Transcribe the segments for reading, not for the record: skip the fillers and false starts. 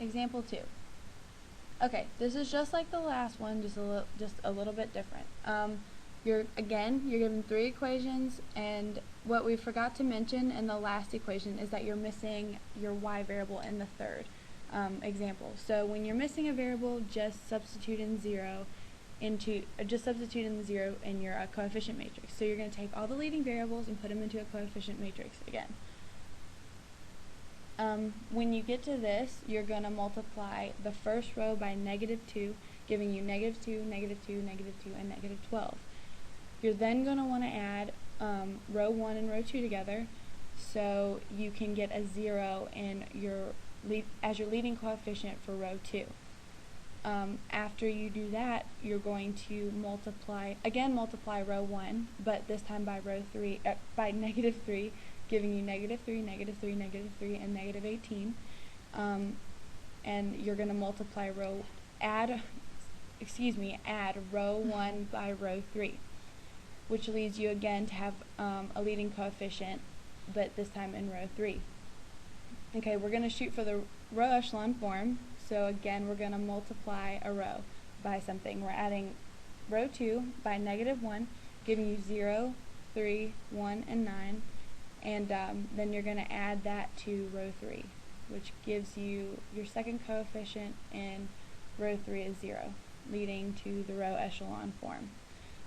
Example 2. Okay, this is just like the last one, just a little bit different. You're given 3 equations, and what we forgot to mention in the last equation is that you're missing your y variable in the third example. So when you're missing a variable, just substitute in the 0 in your coefficient matrix. So you're going to take all the leading variables and put them into a coefficient matrix again. When you get to this, you're going to multiply the first row by -2, giving you -2, -2, -2, and -12. You're then going to want to add row 1 and row 2 together, so you can get a 0 in as your leading coefficient for row 2. After you do that, you're going to multiply row 1, but this time by row 3, by -3, giving you -3, -3, -3, and -18. And you're going to multiply add row 1 by row 3, which leads you again to have a leading coefficient, but this time in row 3. Okay, we're going to shoot for the row echelon form. So again, we're going to multiply a row by something. We're adding row 2 by -1, giving you 0, 3, 1, and 9. And then you're going to add that to row 3, which gives you your second coefficient in row 3 is 0, leading to the row echelon form.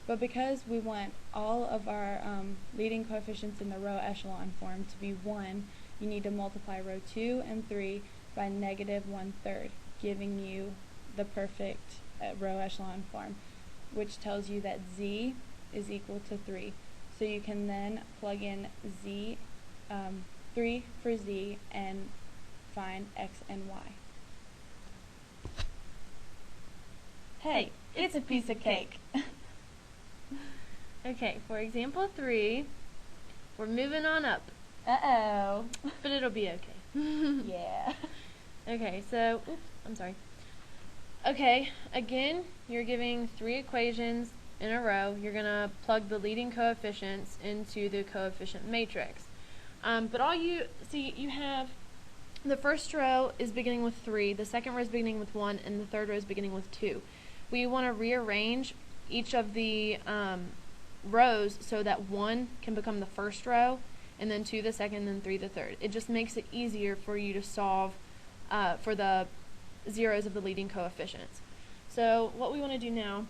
But because we want all of our leading coefficients in the row echelon form to be 1, you need to multiply row 2 and 3 by -1/3, giving you the perfect row echelon form, which tells you that z is equal to 3. So you can then plug in 3 for z and find x and y. Hey, it's a piece of cake. Okay, for example 3, we're moving on up. Uh-oh. But it'll be okay. Yeah. Okay, so, I'm sorry. Okay, again, you're giving 3 equations in a row. You're going to plug the leading coefficients into the coefficient matrix. But you have the first row is beginning with 3, the second row is beginning with 1, and the third row is beginning with 2. We want to rearrange each of the rows so that 1 can become the first row, and then 2 the second, and then 3 the third. It just makes it easier for you to solve for the zeros of the leading coefficients. So what we want to do now,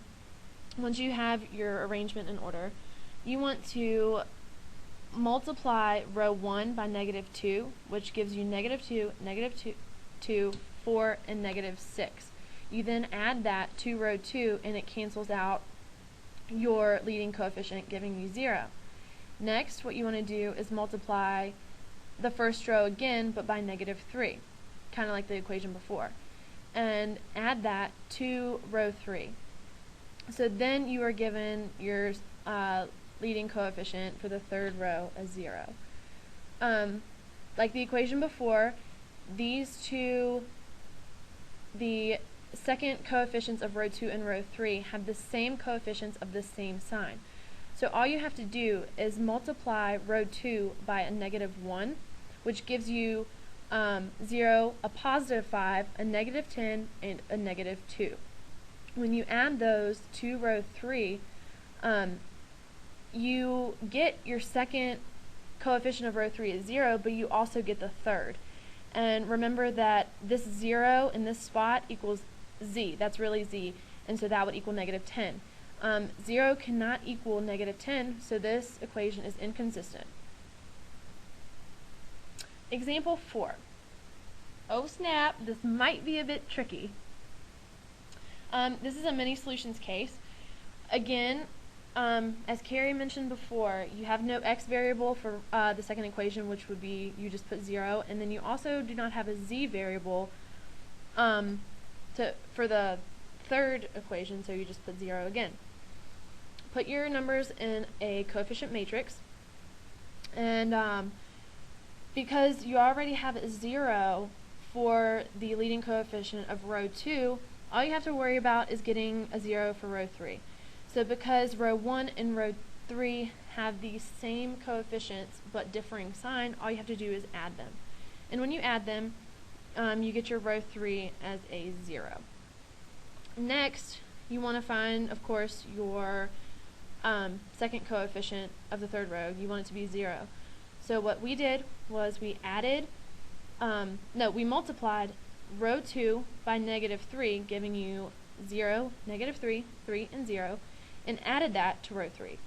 once you have your arrangement in order, you want to multiply row 1 by -2, which gives you -2, -2, 4, and -6. You then add that to row 2, and it cancels out your leading coefficient, giving you 0. Next, what you want to do is multiply the first row again, but by -3, kind of like the equation before, and add that to row 3. So then you are given your leading coefficient for the third row as 0. Like the equation before, these two, the second coefficients of row 2 and row 3 have the same coefficients of the same sign. So all you have to do is multiply row 2 by a -1, which gives you 0, a +5, a -10, and a -2. When you add those to row 3, you get your second coefficient of row 3 is 0, but you also get the third. And remember that this 0 in this spot equals z. That's really z, and so that would equal -10. 0 cannot equal -10, so this equation is inconsistent. Example 4. Oh snap, this might be a bit tricky. This is a mini solutions case. Again, as Carrie mentioned before, you have no x variable for the second equation, which would be you just put 0, and then you also do not have a z variable for the third equation, so you just put 0 again. Put your numbers in a coefficient matrix, and because you already have a 0 for the leading coefficient of row 2, all you have to worry about is getting a 0 for row 3. So because row 1 and row 3 have the same coefficients but differing sign, all you have to do is add them. And when you add them, you get your row 3 as a 0. Next, you want to find, of course, your second coefficient of the third row. You want it to be 0. So what we did was we multiplied row 2 by negative 3, giving you 0, negative 3, 3, and 0, and added that to row 3.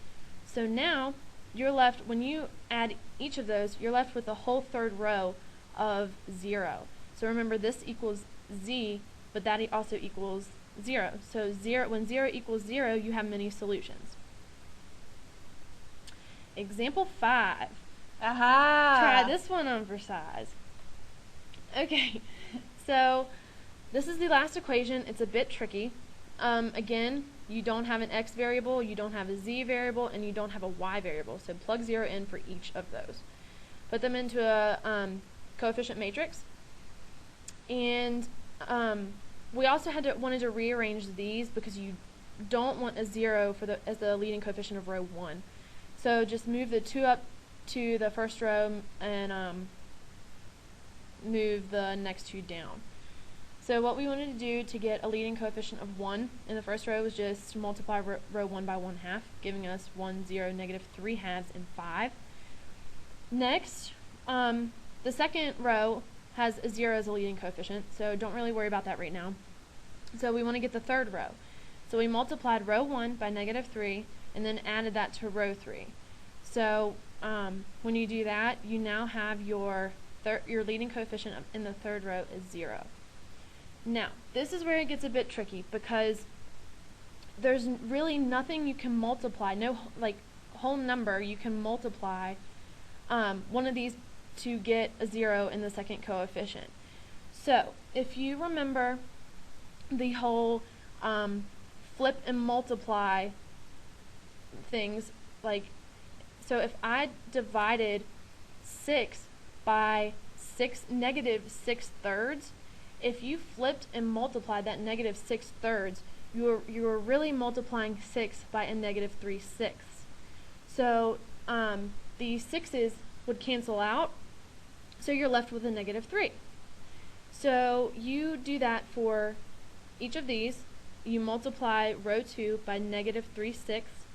So now, you're left, when you add each of those, you're left with the whole third row of 0. So remember, this equals z, but that also equals 0. So when 0 equals 0, you have many solutions. Example 5. Aha! Try this one on for size. Okay, so this is the last equation. It's a bit tricky. Again, you don't have an x variable, you don't have a z variable, and you don't have a y variable. So plug 0 in for each of those. Put them into a coefficient matrix. And we also wanted to rearrange these because you don't want a 0 as the leading coefficient of row 1. So just move the 2 up to the first row and move the next 2 down. So what we wanted to do to get a leading coefficient of 1 in the first row was just multiply row 1 by 1/2, giving us 1, 0, negative 3 halves, and 5. Next, the second row has a 0 as a leading coefficient, so don't really worry about that right now. So we want to get the third row. So we multiplied row 1 by negative 3, and then added that to row 3. So when you do that, you now have your leading coefficient in the third row is 0. Now, this is where it gets a bit tricky because there's really nothing you can multiply, no whole number you can multiply one of these to get a 0 in the second coefficient. So, if you remember the whole flip and multiply things, so if I divided 6 by negative 6/3, if you flipped and multiplied that negative 6/3, you were really multiplying 6 by a negative 3/6. So the 6's would cancel out, so you're left with a negative 3. So you do that for each of these. You multiply row 2 by negative 3/6,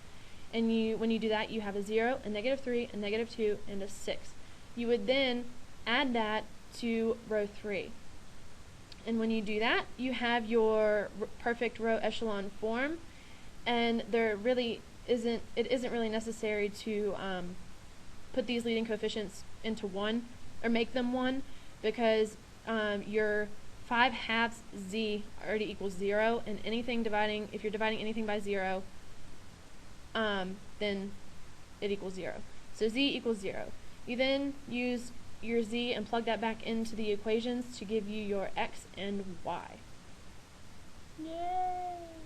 and when you do that, you have a 0, a negative 3, a negative 2, and a 6. You would then add that to row 3. And when you do that, you have your perfect row echelon form, and it isn't really necessary to put these leading coefficients into 1 or make them 1, because your 5/2 z already equals 0, and if you're dividing anything by 0, then it equals 0. So z equals 0. You then use your z and plug that back into the equations to give you your x and y. Yay!